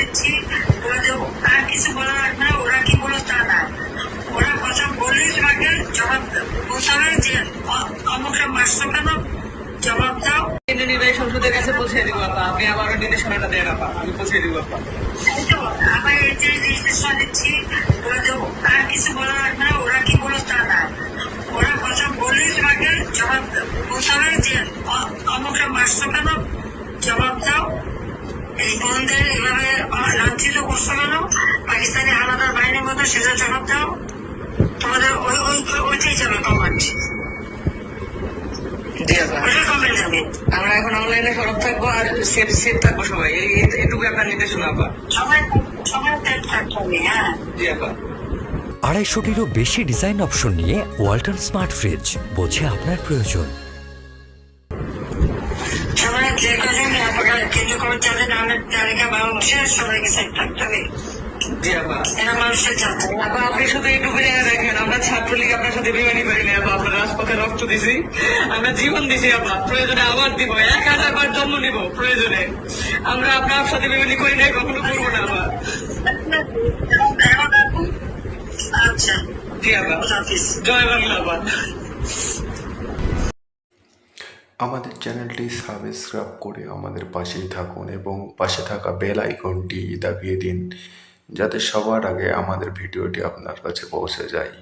দিচ্ছি, তার কিছু বলা লাগবে না, ওরা কি বলো তা না, ওরা কথা বললেই তোমাকে জবাব বলতে হবে যে অমুকটা মারছো কেন, জবাব দাও। নির্বাহী সংসদের কাছে পৌঁছে দিব আপা, আপনি আবারও নির্দেশনাটা দেন আপা, আমি পৌঁছে দিব আপা। আবার এই যে নির্দেশনা দিচ্ছি, তার কিছু বলা লাগবে না, ওরা কি বলো তা না, ওরা কথা বললেই তোমাকে জবাব বলতে হবে যে অমুকটা মারছো কেন, জবাব দাও। এই বোনদের এভাবে লাঞ্ছিত করছো কেন, পাকিস্তানি আলাদা বাহিনীর মতো, সেটা জবাব দাও। তোমাদের ওইটাই যাবে কমান্ড, কমে যাবে। আমরা এখন অনলাইনে সরব থাকবো আর সেফ থাকবো সবাই, এইটুকু আপনার নির্দেশনা আপা। সবাই সবাই থাকতে হবে। হ্যাঁ জি আপা। 250-টিরও বেশি ডিজাইন অপশন নিয়ে ওয়ালটন স্মার্ট ফ্রিজ, বোঝে আপনার প্রয়োজন। সবাই যে কজন কেন্দ্র করে যাদের নামের তালিকা বাংলাদেশের সবাইকে সেট থাকতে হবে। জি আপা। এরা মানুষের জানতে হবে। আপা আপনি শুধু এইটুকু জায়গা দেখেন, আমরা ছাত্রলীগ আপনার সাথে বেমানি করিনি আপা, আমরা রাজপথে রক্ত দিছি, আমরা জীবন দিছি আপা, প্রয়োজনে আবার দিব, 1000 বার জন্ম নিব প্রয়োজনে, আমরা আপনার সাথে বেমানি করি নাই, কখনো করবো না আপা। আচ্ছা জি আপা, হাফিজ। জয় বাংলা আপা। আমাদের চ্যানেলটি সাবস্ক্রাইব করে আমাদের পাশেই থাকুন এবং পাশে থাকা বেল আইকনটি দাবিয়ে দিন, যাতে সবার আগে আমাদের ভিডিওটি আপনার কাছে পৌঁছে যায়।